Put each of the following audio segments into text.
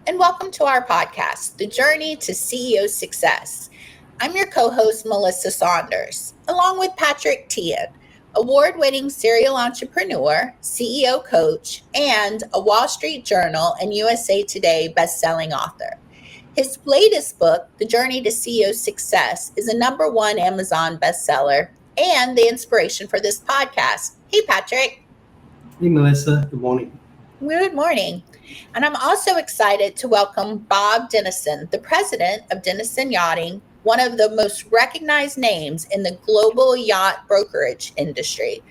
and welcome to our podcast, The Journey to CEO Success. I'm your co-host, Melissa Saunders, along with Patrick Thean, award-winning serial entrepreneur, CEO coach, and a Wall Street Journal and USA Today best-selling author. His latest book, The Journey to CEO Success, is a #1 Amazon bestseller and the inspiration for this podcast. Hey, Patrick. Hey, Melissa. Good morning. Good morning. And I'm also excited to welcome Bob Denison, the president of Denison Yachting, one of the most recognized names in the global yacht brokerage industry.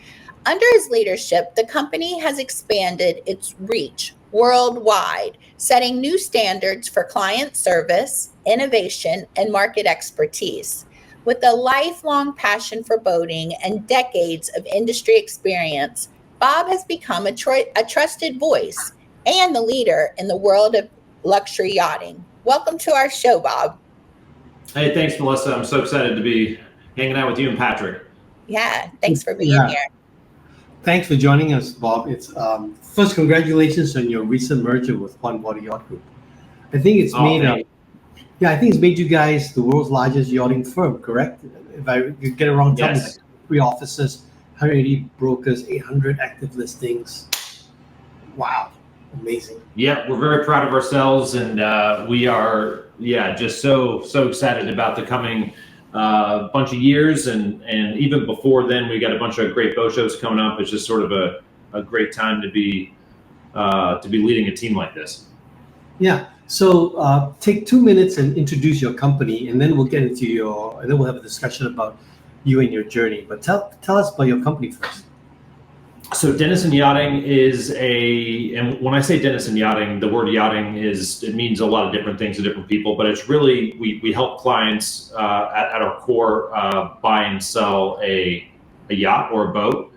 Under his leadership, the company has expanded its reach worldwide, setting new standards for client service, innovation, and market expertise. With a lifelong passion for boating and decades of industry experience, Bob has become a trusted voice and the leader in the world of luxury yachting. Welcome to our show, Bob. Hey, thanks, Melissa. I'm so excited to be hanging out with you and Patrick. Yeah, thanks for being here. Thanks for joining us, Bob. It's first, congratulations on your recent merger with One Water Yacht Group. I think it's made you guys the world's largest yachting firm, correct? If I get it wrong, tell me. Yes. 3 offices, 180 brokers, 800 active listings. Wow. Amazing. Yeah, we're very proud of ourselves, and we are, just so excited about the coming bunch of years, and even before then, we got a bunch of great boat shows coming up. It's just sort of a great time to be leading a team like this. Yeah. So take 2 minutes and introduce your company, and then we'll get into and then we'll have a discussion about you and your journey. But tell us about your company first. So Denison Yachting and when I say Denison Yachting, the word yachting it means a lot of different things to different people, but it's really, we help clients at our core buy and sell a yacht or a boat.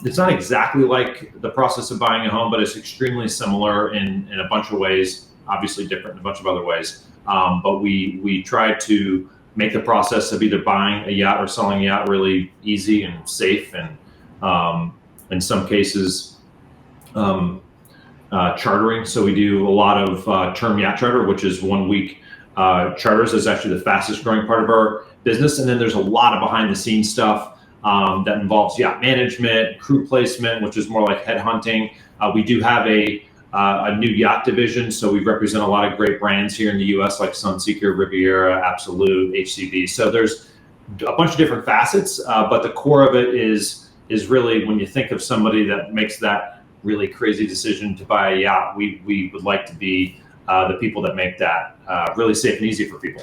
It's not exactly like the process of buying a home, but it's extremely similar in a bunch of ways, obviously different in a bunch of other ways. But we try to make the process of either buying a yacht or selling a yacht really easy and safe, and in some cases, chartering. So we do a lot of term yacht charter, which is 1 week charters. Is actually the fastest growing part of our business. And then there's a lot of behind the scenes stuff that involves yacht management, crew placement, which is more like headhunting. We do have a new yacht division. So we represent a lot of great brands here in the US, like Sunseeker, Riviera, Absolute, HCB. So there's a bunch of different facets, but the core of it is really, when you think of somebody that makes that really crazy decision to buy a yacht, we would like to be the people that make that really safe and easy for people.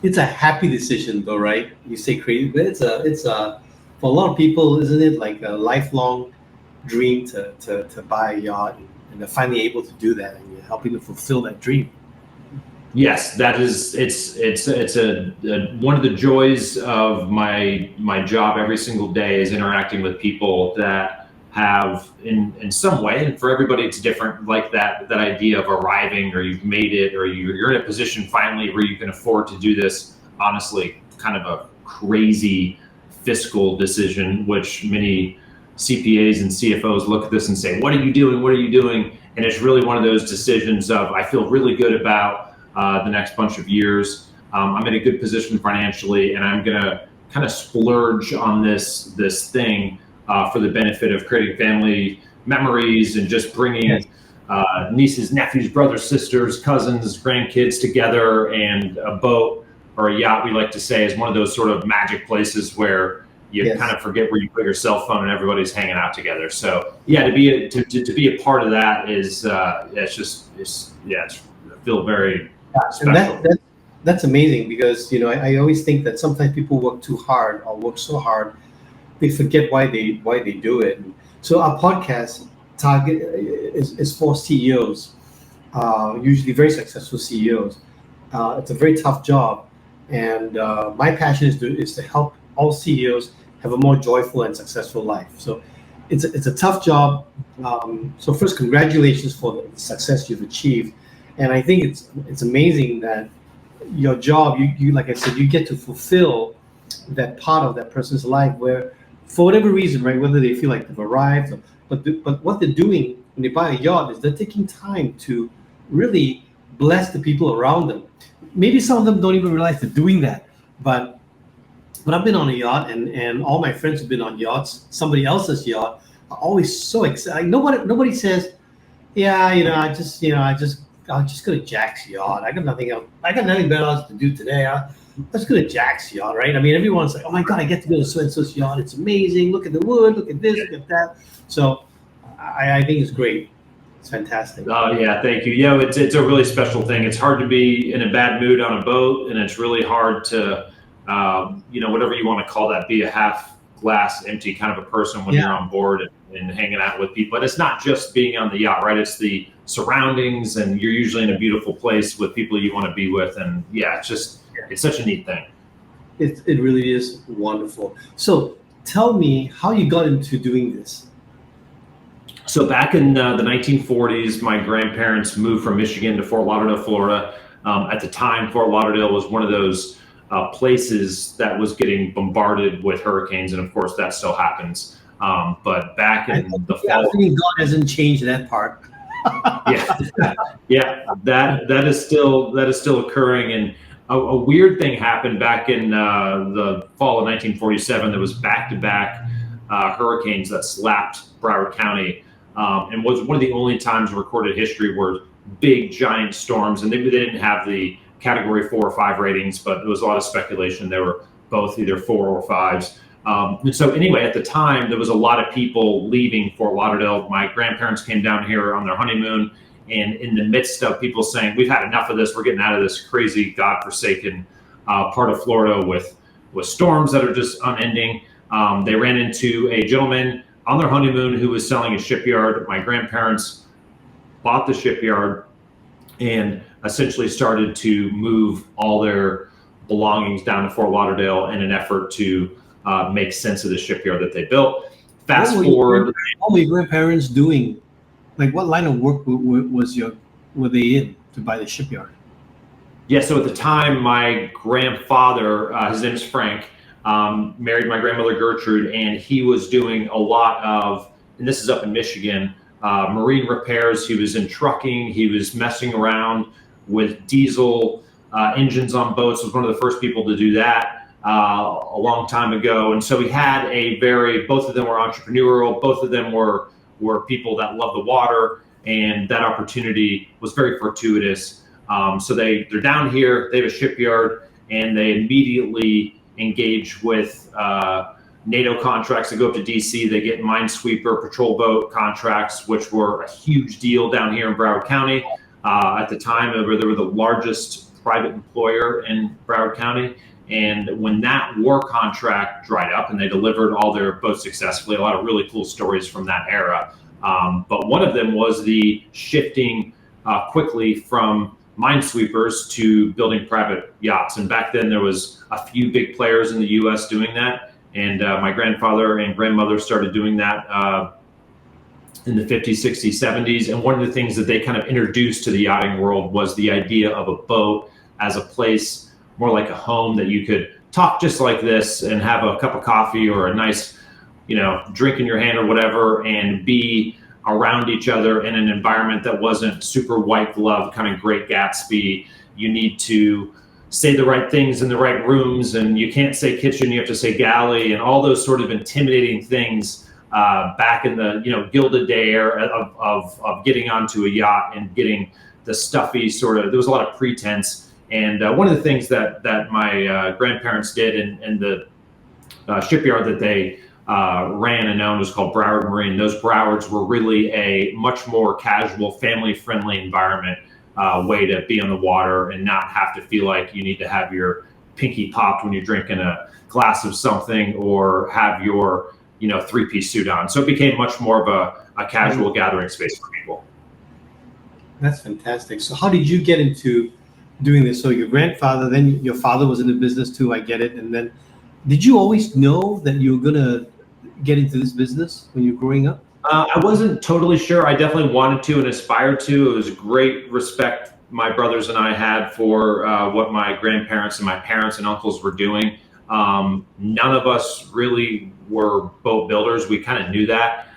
It's a happy decision, though, right? You say crazy, but it's a for a lot of people, isn't it like a lifelong dream to buy a yacht, and they're finally able to do that, and you're helping them fulfill that dream. Yes, that is. It's one of the joys of my job every single day is interacting with people that have in some way, and for everybody it's different, like that idea of arriving, or you've made it, or you're in a position finally where you can afford to do this, honestly, kind of a crazy fiscal decision, which many CPAs and CFOs look at this and say, what are you doing? What are you doing? And it's really one of those decisions of, I feel really good about the next bunch of years. I'm in a good position financially, and I'm gonna kind of splurge on this thing for the benefit of creating family memories and just bringing nieces, nephews, brothers, sisters, cousins, grandkids together. And a boat or a yacht, we like to say, is one of those sort of magic places where you kind of forget where you put your cell phone and everybody's hanging out together. So to be a part of that is I feel very special. And that's amazing, because I always think that sometimes people work too hard or work so hard they forget why they do it. So our podcast target is for CEOs, usually very successful CEOs. It's a very tough job, and my passion is to help all CEOs have a more joyful and successful life. So it's a tough job. So first, congratulations for the success you've achieved. And I think it's amazing that your job, you like I said, you get to fulfill that part of that person's life where, for whatever reason, right, whether they feel like they've arrived, but what they're doing when they buy a yacht is they're taking time to really bless the people around them. Maybe some of them don't even realize they're doing that, but I've been on a yacht, and all my friends have been on yachts, somebody else's yacht, are always so excited. Nobody says, yeah, I'll just go to Jack's yacht. I got nothing else. I got nothing better else to do today. Let's go to Jack's yacht, right? I mean, everyone's like, oh my God, I get to go to so-and-so's yacht. It's amazing. Look at the wood. Look at this. Look at that. So I think it's great. It's fantastic. Oh yeah, thank you. Yeah, it's a really special thing. It's hard to be in a bad mood on a boat, and it's really hard to, whatever you want to call that, be a half glass empty kind of a person when you're on board and hanging out with people. But it's not just being on the yacht, right? It's the surroundings, and you're usually in a beautiful place with people you want to be with. And yeah, it's such a neat thing. It really is wonderful. So tell me how you got into doing this. So back in the 1940s, my grandparents moved from Michigan to Fort Lauderdale, Florida. At the time, Fort Lauderdale was one of those places that was getting bombarded with hurricanes, and of course that still happens. But back in the fall, I think God hasn't changed that part. yeah, that is still occurring. And a weird thing happened back in the fall of 1947. There was back-to-back hurricanes that slapped Broward County, and was one of the only times in recorded history where big giant storms, and they didn't have the Category 4 or 5 ratings, but there was a lot of speculation they were both either 4 or 5s. And so anyway, at the time, there was a lot of people leaving Fort Lauderdale. My grandparents came down here on their honeymoon, and in the midst of people saying, we've had enough of this, we're getting out of this crazy godforsaken part of Florida with storms that are just unending, they ran into a gentleman on their honeymoon who was selling a shipyard. My grandparents bought the shipyard and essentially started to move all their belongings down to Fort Lauderdale in an effort to make sense of the shipyard that they built. Fast forward. What were your grandparents doing? Like, what line of work were they in to buy the shipyard? Yeah, so at the time, my grandfather, his name is Frank, married my grandmother Gertrude, and he was doing a lot of, and this is up in Michigan, marine repairs. He was in trucking. He was messing around with diesel engines on boats. Was one of the first people to do that a long time ago. And so he had both of them were entrepreneurial. Both of them were people that love the water, and that opportunity was very fortuitous. So they're down here, they have a shipyard, and they immediately engage with NATO contracts that go up to DC. They get minesweeper patrol boat contracts, which were a huge deal down here in Broward County. At the time, they were the largest private employer in Broward County. And when that war contract dried up and they delivered all their boats successfully, a lot of really cool stories from that era. But one of them was the shifting quickly from minesweepers to building private yachts. And back then there was a few big players in the US doing that. And my grandfather and grandmother started doing that in the 50s, 60s, 70s. And one of the things that they kind of introduced to the yachting world was the idea of a boat as a place more like a home that you could talk just like this and have a cup of coffee or a nice, drink in your hand or whatever, and be around each other in an environment that wasn't super white glove, kind of Great Gatsby. You need to say the right things in the right rooms, and you can't say kitchen, you have to say galley, and all those sort of intimidating things back in the Gilded Day era of getting onto a yacht and getting the stuffy there was a lot of pretense. And one of the things that my grandparents did in the shipyard that they ran and owned was called Broward Marine. Those Browards were really a much more casual, family-friendly environment, way to be on the water and not have to feel like you need to have your pinky popped when you're drinking a glass of something or have your three-piece suit on. So it became much more of a casual gathering space for people. That's fantastic. So how did you get into doing this? So your grandfather, then your father was in the business too, I get it. And then did you always know that you were going to get into this business when you were growing up? I wasn't totally sure. I definitely wanted to and aspired to. It was great respect my brothers and I had for what my grandparents and my parents and uncles were doing. None of us really were boat builders. We kind of knew that.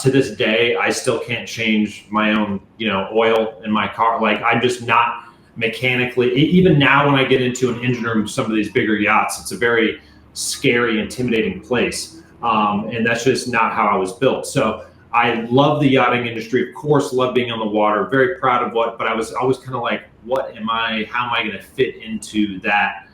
To this day, I still can't change my own, oil in my car. Like, I'm just not mechanically, even now when I get into an engine room, some of these bigger yachts, it's a very scary, intimidating place. And that's just not how I was built. So I love the yachting industry, of course, love being on the water, very proud of but I was always kind of like, how am I going to fit into that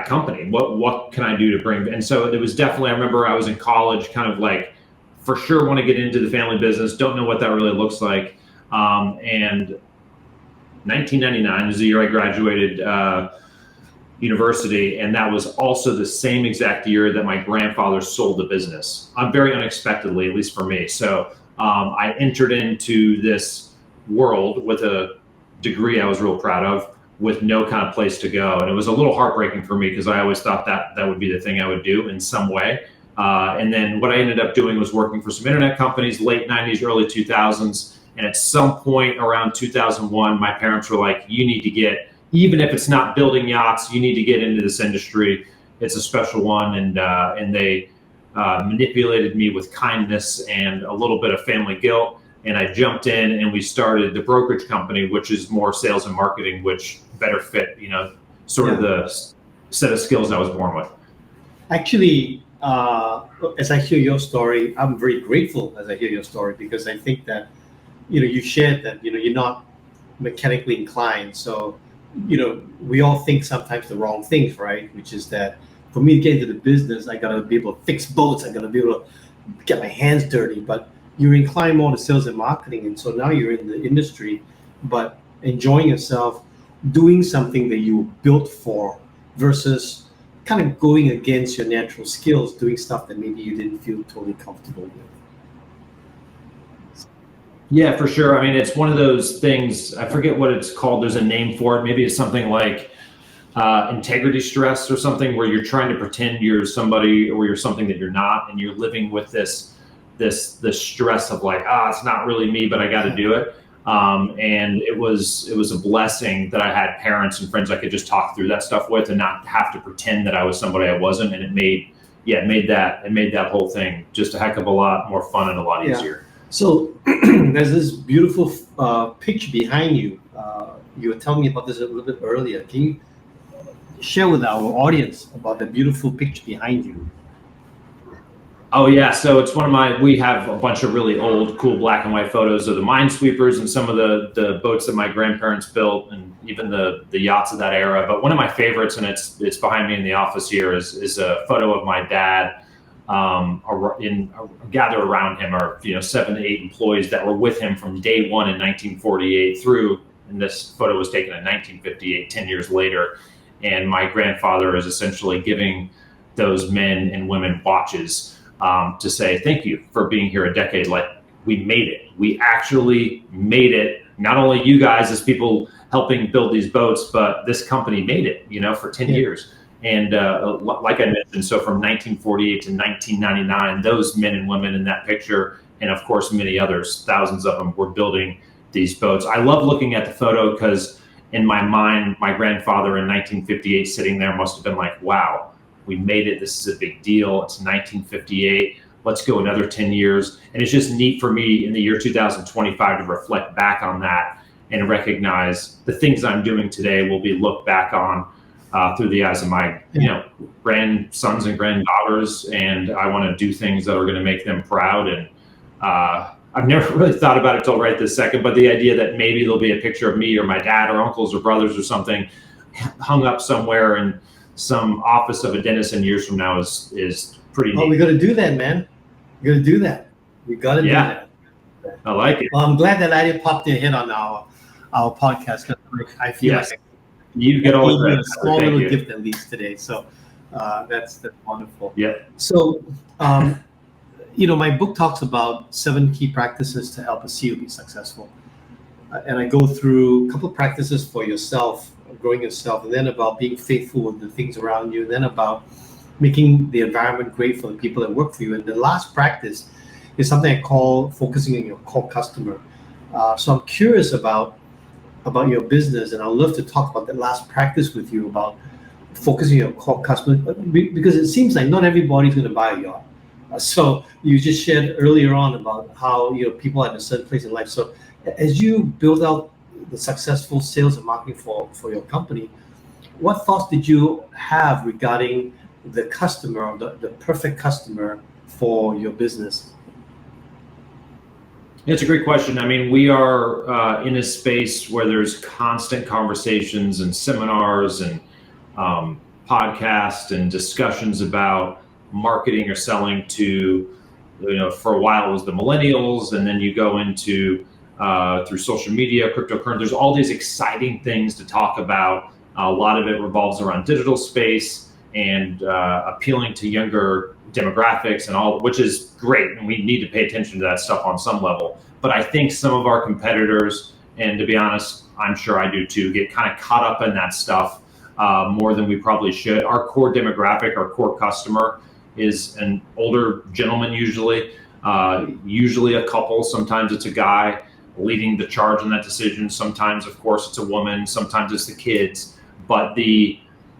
company? What can I do to bring? And so it was definitely, I remember I was in college, kind of like, for sure want to get into the family business, don't know what that really looks like. And 1999 is the year I graduated university, and that was also the same exact year that my grandfather sold the business. Very unexpectedly, at least for me. So I entered into this world with a degree I was real proud of, with no kind of place to go. And it was a little heartbreaking for me because I always thought that would be the thing I would do in some way. And then what I ended up doing was working for some internet companies, late 90s, early 2000s. And at some point around 2001, my parents were like, you need to get, even if it's not building yachts, you need to get into this industry. It's a special one. And they manipulated me with kindness and a little bit of family guilt. And I jumped in and we started the brokerage company, which is more sales and marketing, which better fit, sort of the set of skills I was born with. Actually, as I hear your story, I'm very grateful as I hear your story, because I think that, you shared that, you're not mechanically inclined. So, we all think sometimes the wrong things, right? Which is that for me to get into the business, I got to be able to fix boats. I got to be able to get my hands dirty. But you're inclined more to sales and marketing. And so now you're in the industry, but enjoying yourself, doing something that you were built for, versus kind of going against your natural skills, doing stuff that maybe you didn't feel totally comfortable with. Yeah, for sure. I mean, it's one of those things, I forget what it's called. There's a name for it. Maybe it's something like integrity stress or something, where you're trying to pretend you're somebody or you're something that you're not. And you're living with this stress of like, it's not really me, but I got to do it. And it was a blessing that I had parents and friends I could just talk through that stuff with and not have to pretend that I was somebody I wasn't. And it made that whole thing just a heck of a lot more fun and a lot easier. So there's this beautiful picture behind you. You were telling me about this a little bit earlier. Can you share with our audience about the beautiful picture behind you? Oh yeah, so it's we have a bunch of really old, cool black and white photos of the minesweepers and some of the boats that my grandparents built, and even the yachts of that era. But one of my favorites, and it's behind me in the office here, is a photo of my dad. Gathered around him are 7 to 8 employees that were with him from day one in 1948 through, and this photo was taken in 1958, 10 years later. And my grandfather is essentially giving those men and women watches to say thank you for being here a decade. Like, we made it. We actually made it. Not only you guys as people helping build these boats, but this company made it, for 10 years. And like I mentioned, so from 1948 to 1999, those men and women in that picture, and of course many others, thousands of them, were building these boats. I love looking at the photo because in my mind, my grandfather in 1958 sitting there must have been like, wow, we made it. This is a big deal. It's 1958. Let's go another 10 years. And it's just neat for me in the year 2025 to reflect back on that and recognize the things I'm doing today will be looked back on through the eyes of my grandsons and granddaughters, and I want to do things that are going to make them proud. And I've never really thought about it till right this second, but the idea that maybe there'll be a picture of me or my dad or uncles or brothers or something hung up somewhere in some office of a Denison years from now is pretty neat. Oh, we got to do that, man. We got to do that. We got to do that. I like it. Well, I'm glad that I didn't pop their head on our podcast, because I feel like you get all a small little gift at least today. So that's wonderful. Yeah. So, my book talks about 7 key practices to help a CEO be successful. And I go through a couple of practices for yourself, growing yourself, and then about being faithful with the things around you, and then about making the environment great for the people that work for you. And the last practice is something I call focusing on your core customer. So I'm curious about your business, and I'd love to talk about that last practice with you, about focusing on your core customer, because it seems like not everybody's going to buy a yacht. So you just shared earlier on about how people at a certain place in life. So as you build out the successful sales and marketing for your company, what thoughts did you have regarding the customer, the perfect customer for your business? It's a great question. I mean, we are in a space where there's constant conversations and seminars and podcasts and discussions about marketing or selling to, for a while it was the millennials, and then you go into through social media, cryptocurrency. There's all these exciting things to talk about. A lot of it revolves around digital space and appealing to younger demographics and all, which is great, and we need to pay attention to that stuff on some level. But I think some of our competitors, and to be honest, I'm sure I do too, get kind of caught up in that stuff more than we probably should. Our core demographic, our core customer is an older gentleman usually a couple, sometimes it's a guy leading the charge in that decision. Sometimes, of course, it's a woman, sometimes it's the kids. But the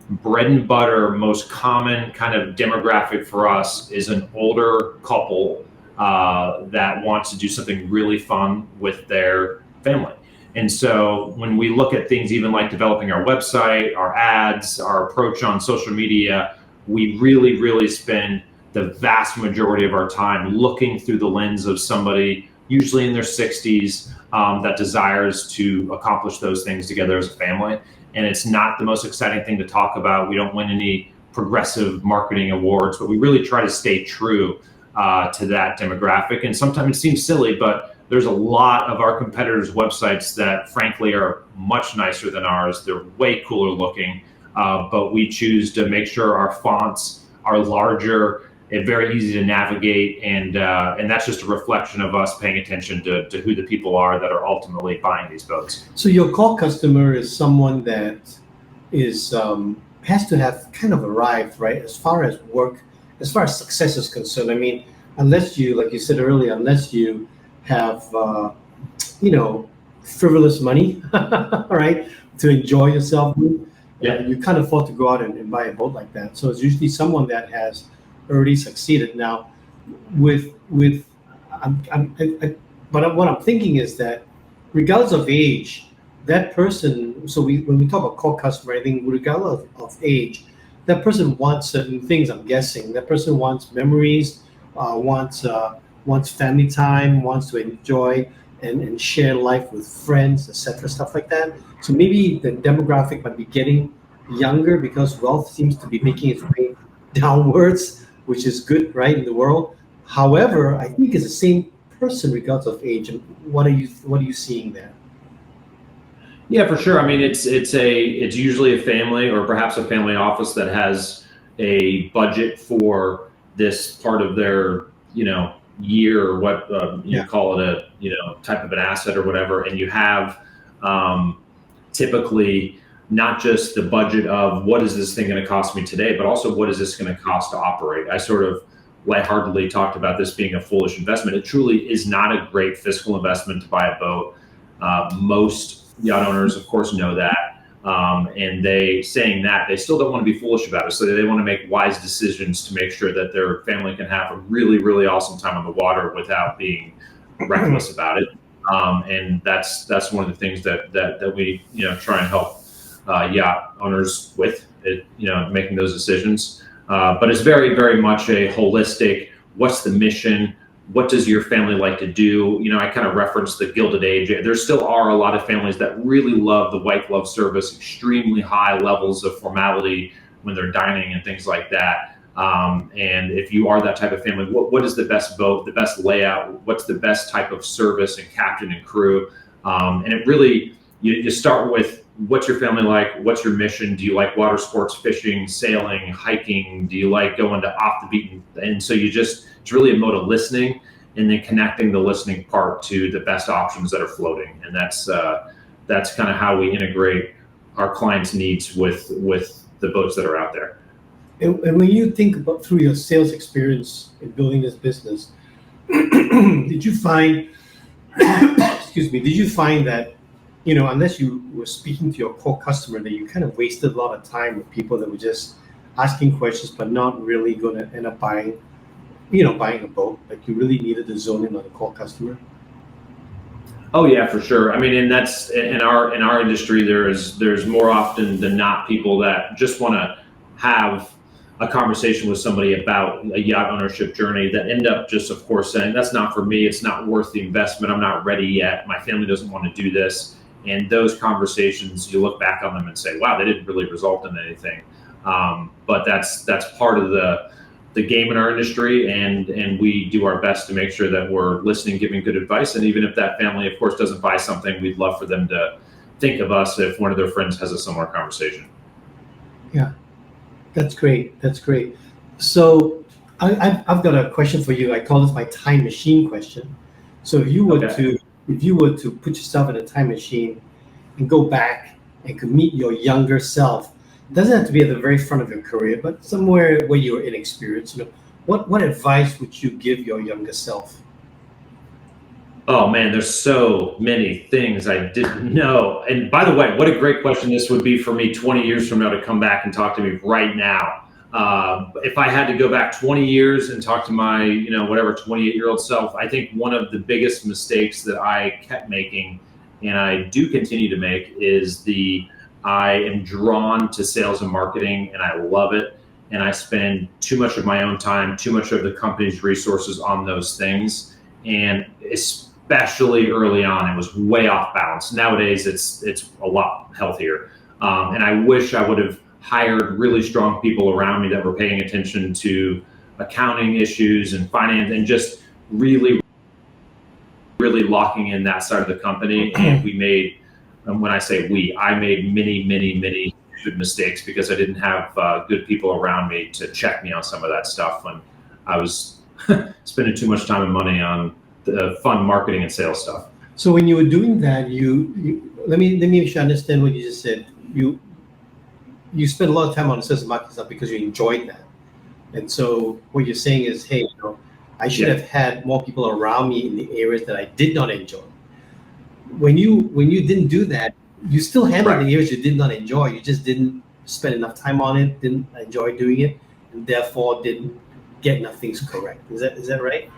bread and butter, most common kind of demographic for us is an older couple that wants to do something really fun with their family. And so when we look at things even like developing our website, our ads, our approach on social media, we really, really spend the vast majority of our time looking through the lens of somebody usually in their 60s that desires to accomplish those things together as a family. And it's not the most exciting thing to talk about. We don't win any progressive marketing awards, but we really try to stay true to that demographic. And sometimes it seems silly, but there's a lot of our competitors' websites that frankly are much nicer than ours. They're way cooler looking, but we choose to make sure our fonts are larger and very easy to navigate. And that's just a reflection of us paying attention to who the people are that are ultimately buying these boats. So your core customer is someone that is has to have kind of arrived, right? As far as work, as far as success is concerned. I mean, unless you, like you said earlier, unless you have, frivolous money, right, to enjoy yourself with, you can't afford to go out and buy a boat like that. So it's usually someone that has already succeeded. Now, but what I'm thinking is that regardless of age, that person, so when we talk about core customer, I think regardless of age, that person wants certain things, I'm guessing. That person wants memories, wants family time, wants to enjoy and share life with friends, etc., stuff like that. So maybe the demographic might be getting younger because wealth seems to be making its way downwards, which is good, right, in the world. However, I think it's the same person regardless of age. And what are you seeing there? Yeah, for sure. I mean, it's usually a family or perhaps a family office that has a budget for this part of their, year or what you call it a, type of an asset or whatever. And you have typically not just the budget of what is this thing going to cost me today, but also what is this going to cost to operate. I sort of lightheartedly talked about this being a foolish investment. It truly is not a great fiscal investment to buy a boat. Most yacht owners, of course, know that. And they still don't want to be foolish about it. So they want to make wise decisions to make sure that their family can have a really, really awesome time on the water without being reckless about it. And that's one of the things that we try and help yacht owners with, making those decisions. But it's very, very much a holistic, what's the mission? What does your family like to do? I kind of referenced the Gilded Age. There still are a lot of families that really love the white glove service, extremely high levels of formality when they're dining and things like that. And if you are that type of family, what is the best boat, the best layout? What's the best type of service and captain and crew? And it really, you start with what's your family like? What's your mission? Do you like water sports, fishing, sailing, hiking? Do you like going to off the beaten? And so it's really a mode of listening and then connecting the listening part to the best options that are floating. And that's kind of how we integrate our clients' needs with the boats that are out there. And when you think about through your sales experience in building this business, did you find that, unless you were speaking to your core customer, that you kind of wasted a lot of time with people that were just asking questions but not really going to end up buying buying a boat? Like you really needed to zone in on the core customer? Oh yeah, for sure. I mean, and that's in our industry. There's more often than not people that just want to have a conversation with somebody about a yacht ownership journey that end up just, of course, saying that's not for me. It's not worth the investment. I'm not ready yet. My family doesn't want to do this. And those conversations, you look back on them and say, wow, they didn't really result in anything. But that's part of the game in our industry, and we do our best to make sure that we're listening, giving good advice. And even if that family, of course, doesn't buy something, we'd love for them to think of us if one of their friends has a similar conversation. Yeah, that's great. That's great. So I've got a question for you. I call this my time machine question. So if you were to put yourself in a time machine and go back and could meet your younger self, it doesn't have to be at the very front of your career, but somewhere where you were inexperienced, what advice would you give your younger self? Oh man, there's so many things I didn't know. And by the way, what a great question this would be for me 20 years from now to come back and talk to me right now. If I had to go back 20 years and talk to my, 28-year-old self, I think one of the biggest mistakes that I kept making, and I do continue to make, is I am drawn to sales and marketing, and I love it. And I spend too much of my own time, too much of the company's resources on those things. And especially early on, it was way off balance. Nowadays, it's a lot healthier. And I wish I would have hired really strong people around me that were paying attention to accounting issues and finance, and just really, really locking in that side of the company. And we made, and when I say we, I made many, many, many stupid mistakes because I didn't have good people around me to check me on some of that stuff when I was spending too much time and money on the fun marketing and sales stuff. So when you were doing that, you let me make sure I understand what you just said. You spent a lot of time on the sales and marketing stuff because you enjoyed that. And so what you're saying is, hey, I should have had more people around me in the areas that I did not enjoy. When you didn't do that, you still handled the areas you did not enjoy. You just didn't spend enough time on it, didn't enjoy doing it, and therefore didn't get enough things correct. Is that right?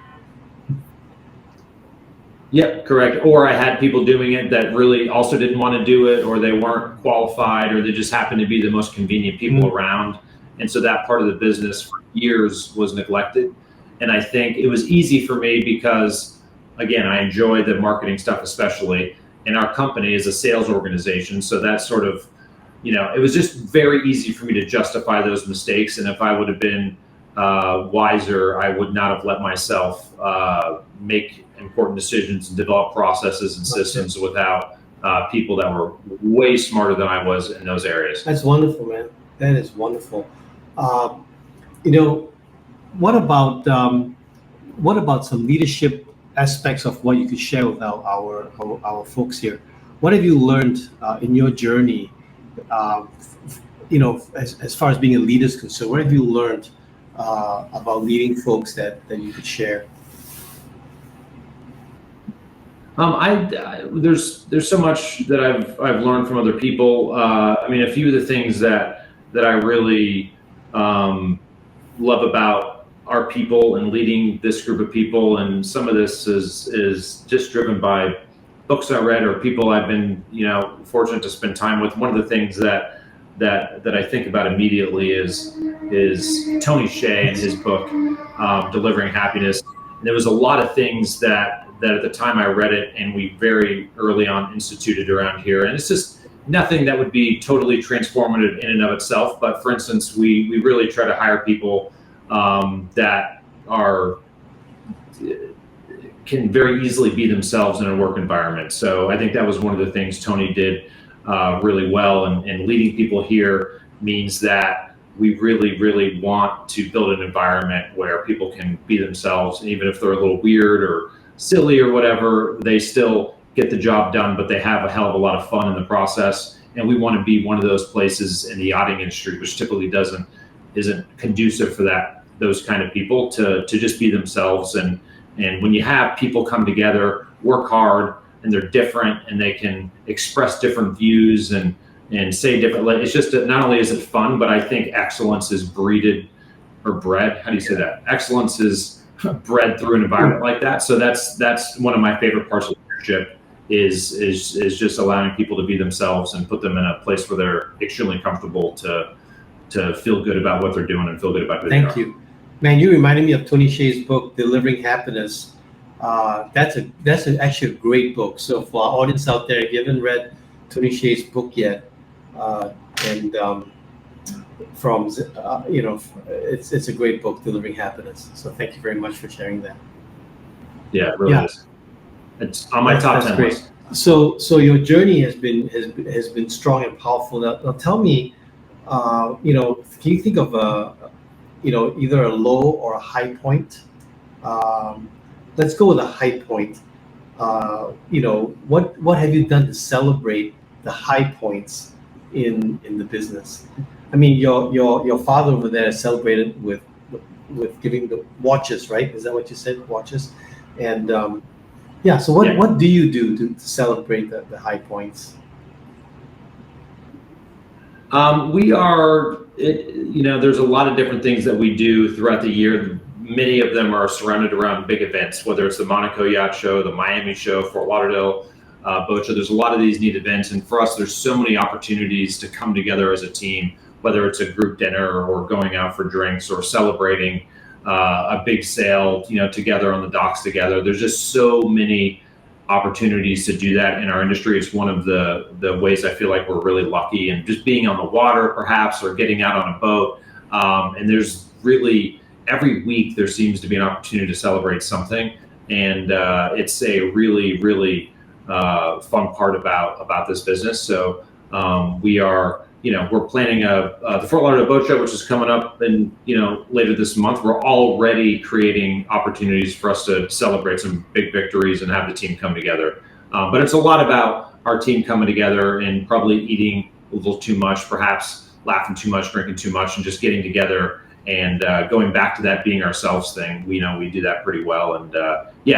Yep, correct. Or I had people doing it that really also didn't want to do it, or they weren't qualified, or they just happened to be the most convenient people around. And so that part of the business for years was neglected. And I think it was easy for me because, again, I enjoy the marketing stuff especially. And our company is a sales organization. So that sort of, it was just very easy for me to justify those mistakes. And if I would have been wiser, I would not have let myself make important decisions and develop processes and systems without people that were way smarter than I was in those areas. That's wonderful, man. That is wonderful. What about some leadership aspects of what you could share with our folks here? What have you learned in your journey? As far as being a leader is concerned, what have you learned about leading folks that you could share? There's so much that I've learned from other people. A few of the things that I really love about our people and leading this group of people, and some of this is just driven by books I read or people I've been fortunate to spend time with. One of the things that I think about immediately is Tony Hsieh and his book Delivering Happiness. And there was a lot of things that at the time I read it and we very early on instituted around here, and it's just nothing that would be totally transformative in and of itself. But for instance, we really try to hire people that can very easily be themselves in a work environment. So I think that was one of the things Tony did really well, and leading people here means that we really, really want to build an environment where people can be themselves, and even if they're a little weird or silly or whatever, they still get the job done, but they have a hell of a lot of fun in the process. And we want to be one of those places in the yachting industry, which typically isn't conducive for those kind of people to just be themselves. And when you have people come together, work hard, and they're different, and they can express different views and say different, it's just that not only is it fun, but I think excellence is bred. How do you say that? Excellence is bred through an environment like that. So that's one of my favorite parts of leadership is just allowing people to be themselves and put them in a place where they're extremely comfortable to feel good about what they're doing and feel good about who they are. Thank you. Man, you reminded me of Tony Hsieh's book, Delivering Happiness. That's actually a great book. So for our audience out there, if you haven't read Tony Hsieh's book yet, it's a great book, Delivering Happiness. So thank you very much for sharing that. Yeah, it really is. It's on my top 10 list. So your journey has been strong and powerful. Now tell me, can you think of either a low or a high point? Let's go with a high point. What have you done to celebrate the high points in the business? I mean, your father over there celebrated with giving the watches, right? Is that what you said? Watches, and so what do you do to celebrate the high points? There's a lot of different things that we do throughout the year. Many of them are surrounded around big events, whether it's the Monaco Yacht Show, the Miami Show, Fort Lauderdale Boat Show. There's a lot of these neat events, and for us, there's so many opportunities to come together as a team, whether it's a group dinner or going out for drinks or celebrating a big sale, together on the docks together. There's just so many opportunities to do that in our industry. It's one of the ways I feel like we're really lucky, and just being on the water perhaps, or getting out on a boat. And there's really, every week there seems to be an opportunity to celebrate something. And it's a really, really fun part about this business. So we're planning the Fort Lauderdale Boat Show, which is coming up later this month. We're already creating opportunities for us to celebrate some big victories and have the team come together. But it's a lot about our team coming together and probably eating a little too much, perhaps laughing too much, drinking too much, and just getting together and going back to that being ourselves thing. We do that pretty well. And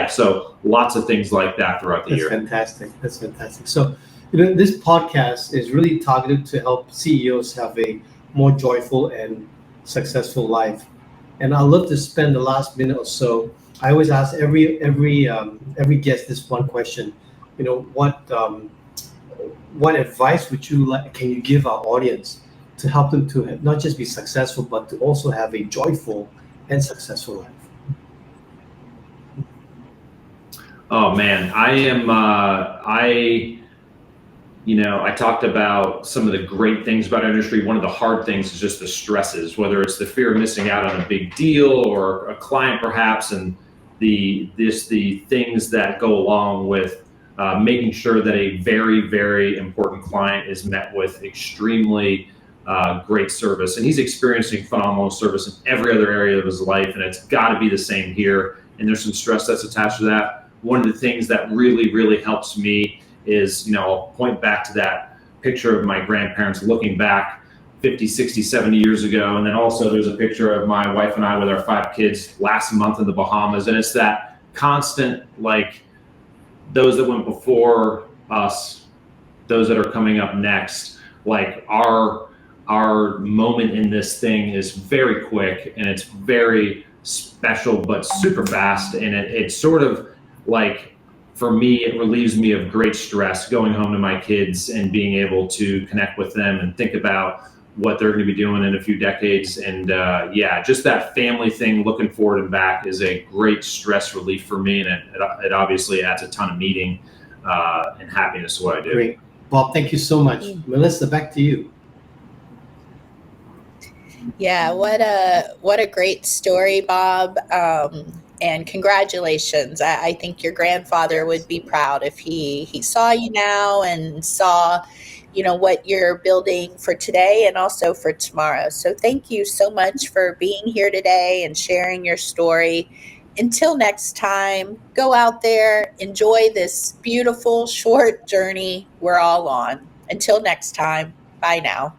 so lots of things like that throughout the year. That's fantastic. So, this podcast is really targeted to help CEOs have a more joyful and successful life. And I'd love to spend the last minute or so. I always ask every guest this one question. What advice can you give our audience to help them to not just be successful, but to also have a joyful and successful life? Oh man, I talked about some of the great things about our industry. One of the hard things is just the stresses, whether it's the fear of missing out on a big deal or a client perhaps, and the things that go along with making sure that a very, very important client is met with extremely great service. And he's experiencing phenomenal service in every other area of his life, and it's got to be the same here. And there's some stress that's attached to that. One of the things that really, really helps me is, I'll point back to that picture of my grandparents looking back 50, 60, 70 years ago. And then also there's a picture of my wife and I with our 5 kids last month in the Bahamas. And it's that constant, like, those that went before us, those that are coming up next, like our moment in this thing is very quick and it's very special, but super fast. And it's sort of like, for me, it relieves me of great stress going home to my kids and being able to connect with them and think about what they're going to be doing in a few decades. And just that family thing, looking forward and back, is a great stress relief for me. And it obviously adds a ton of meaning and happiness to what I do. Great. Bob, thank you so much. Melissa, back to you. Yeah, what a great story, Bob. And congratulations. I think your grandfather would be proud if he saw you now and saw, what you're building for today and also for tomorrow. So thank you so much for being here today and sharing your story. Until next time, go out there, enjoy this beautiful short journey we're all on. Until next time, bye now.